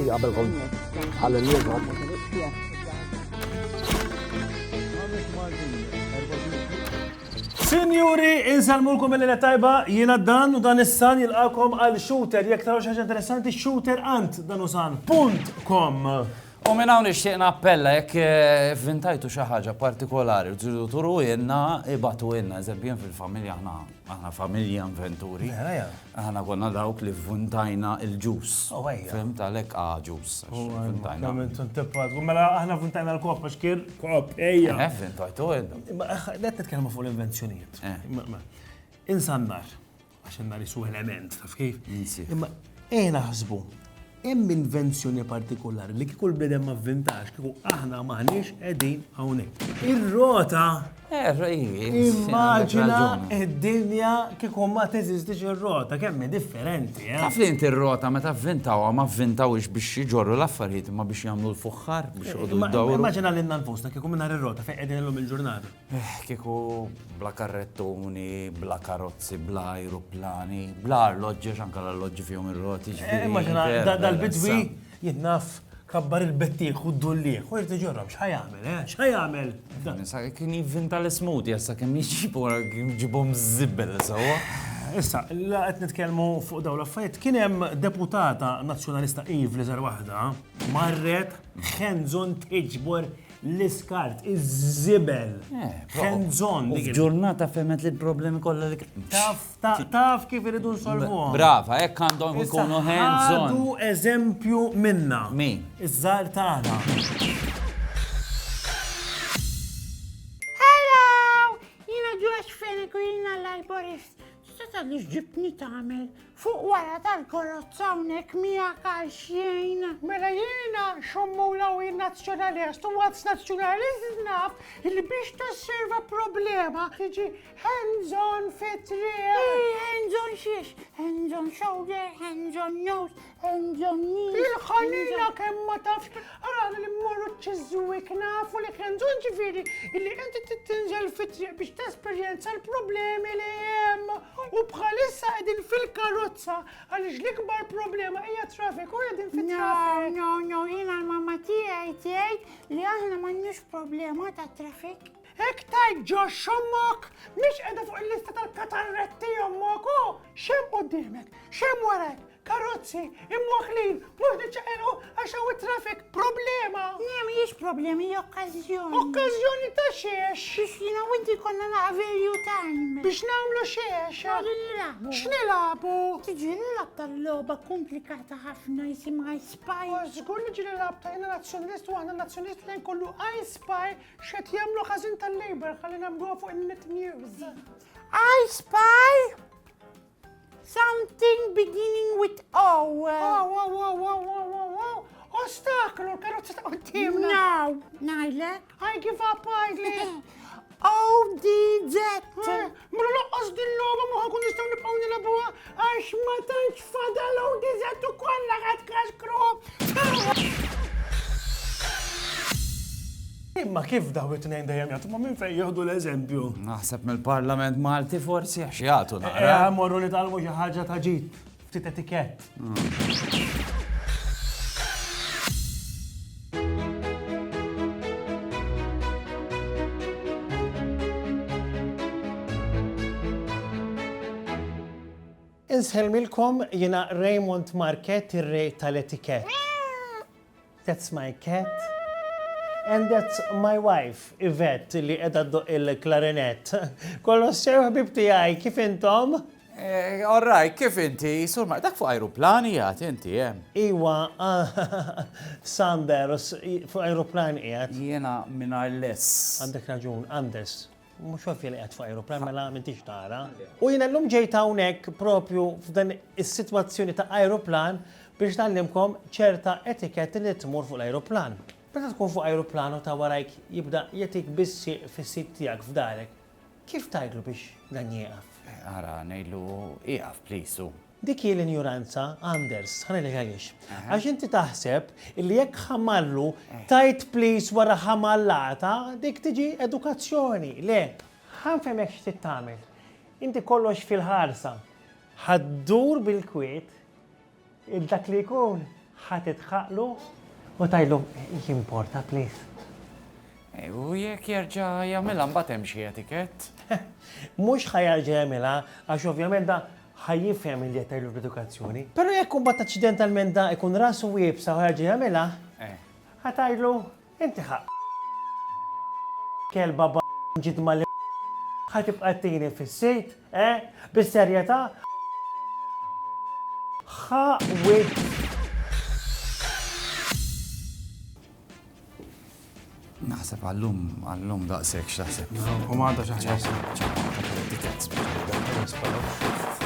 xi qabel ħalli Sinjuri, insalmulkom mill-lejla tajba, jiena Dan u Dan is-san jilqakom għal Shooter, jekk taraw xi ħaġa interessanti shooterant.com. U minn hawn nixtieq nappella jekk vintajtu xi ħaġa partikolari, tridu turu jenna, ibatu jenna, eżempju fil-familja aħna familja inventuri. Aħna konna dawk li vintajna il-ġus. Fimt għalhekk ġus. Mela aħna vintajna l-kop għax kien kop ejja. Vintajtu jenna. Qed nitkellmu fuq l-invenzjonijiet. Insannar għax in-nar isu element, taf kif? Imma naħsbu hemm invenzjoni partikolari li kieku l-bnedem ma vvintax, kieku aħna maħniex qegħdin hawnhekk. Ir-rota immaġina id-dinja kieku ma teżistix ir-rota, kemm differenti. Taf li inti r-rota meta vvintawha ma vvintawx biex jiġorru l-affarijiet imma biex jagħmlu l-fuħħar biex jqogħdu jdawru. Immaġina lilna nfusna kieku mingħajr ir-rota fejn qegħdin illum il-ġurnata. Kieku bla karrettuni, bla karozzi, bla ajruplani, bla arloġġi anke l-arloġġi fihom ir-roti. Immaġina dal-bidwi jinnaf kabbar il-bettieħ u d-dullieħ, u jirti ġorram, x'ħajamel, x'ħajamel? Nisa kien jivvinta l-smoothie, issa kemm jġibhom żibbel sewwa. Issa, la qed nitkellmu fuq dawn l-affarijiet, kien hemm deputata nazzjonalista Ivli waħda marret ħenżon tiġbor l-iskart, iż-żibel. Ħenżon. F'ġurnata femet li l-problemi kollha li Taf kif iridu nsolvuhom. Brava, hekk għandhom ikunu hands-on. Ħadu eżempju minna. Min? Iż-żgħar tagħna. Hello! Jiena Josh Fenwick u jiena l-arborist. Tista' li ġibni tagħmel fuq wara tal-karozza hawnhekk miegħek għal xejn. Mela jiena xommula u jien nazzjonalist u what's nazzjonalist naf illi biex tosserva problema tiġi hands-on fit-triq. Hands-on xiex? Hands-on shoulder, hands-on nose, hands-on knee. Il-ħanina kemm ma tafx ara li mmorru ċiżwik nafu li hands-on ġifieri illi inti tinżel fit-triq biex tesperjenza l-problemi li hemm. U bħalissa qegħdin fil-karozza għaliex l-ikbar problema hija traffic u qegħdin fit-traffic. No, jiena l-mamma tiegħi tgħid li aħna m'għandniex problema ta' traffic. Hekk tajt Josh ommok, mhix qiegħda fuq il-lista tal-katarretti ommok, x'hemm quddiemek, x'hemm warek, karozzi, imwaħlin, mhux niċċaqilqu għax hawn it-traffic problema. Mhijiex problemi, hija okkażjoni. Okkażjoni ta' xiex? Biex jiena u inti konna value time. Biex nagħmlu xiex? Nilagħbu. X'nilagħbu? Tiġi nilagħab tal-logħba komplikata ħafna jisimha I Spy. Żgur li ġi nilagħab jiena nazzjonalist u aħna nazzjonalist li nkollu I Spy x'qed jagħmlu ħażin tal-Labor ħalli nagħmluha fuq il-net news. I Spy? Something beginning with O. Ostaklu, l-karozza ta' qudiemna. No, Najlek. I give up, Najlek. ODZ. Mela laqqas din l-logħba ma ħankun nistgħu nibqgħu nilagħbuha għax ma tantx fadal ODZ ukoll qed kaxkru. Imma kif daw it-tnejn dejjem jagħtu ma minn fejn jieħdu l-eżempju? Naħseb mill-Parlament Malti forsi għax jagħtu naqra. Morru nitalmu xi ħaġa ta' ġid, ftit etikett. Insħelmilkom jiena Raymond Marquette, ir-rej tal-etikett. That's my cat. And that's my wife, Yvette, li qiegħda ddoq il-klarinett. Kollu sew ħbib tiegħi, kif intom? All right, kif inti? Surma, dak fuq ajruplani jgħat inti, Iwa, Sanders, fuq ajruplani qiegħed. Jiena mingħajr less. Għandek raġun, Anders. Mhux għafi li qiegħed fuq ajruplan mela m'intix tara. U jiena llum ġejt hawnhekk propju f'dan is-sitwazzjoni ta' ajruplan biex nallimkom ċerta etiketti li tmur fuq l-ajruplan. Meta tkun fuq ajruplan u ta' warajk jibda jagħtik bissi fis-sit tiegħek f'darek, kif tgħidlu biex dan jieqaf? Ara, ngħidlu ieqaf plisu. Dik hi l-injuranza, Anders, ħanejlek għaliex. Għax inti taħseb illi jekk ħamallu tajt please wara ħamallata, dik tiġi edukazzjoni. Le, ħanfemek x'tit tagħmel. Inti kollox fil-ħarsa. Ħaddur bil-kwiet, il-dak li jkun ħatitħaqlu u tajlu jimporta, please. U jekk jerġa' jagħmilha mbagħad hemm xi etikett. Mhux ħajarġa' jagħmilha għax ovvjament da ħajjifhem li qed tajlu l-edukazzjoni. Però jekk imbagħad aċċidentalment da ikun rasu wiebsa u ħarġa' jagħmilha, ħatajlu inti kelba ġidma li ħatibqa' tini fis-sejt, bis-serjetà. Naħseb għallum daqshekk x'taħseb. U m'għadha xi ħaġa. Etikett.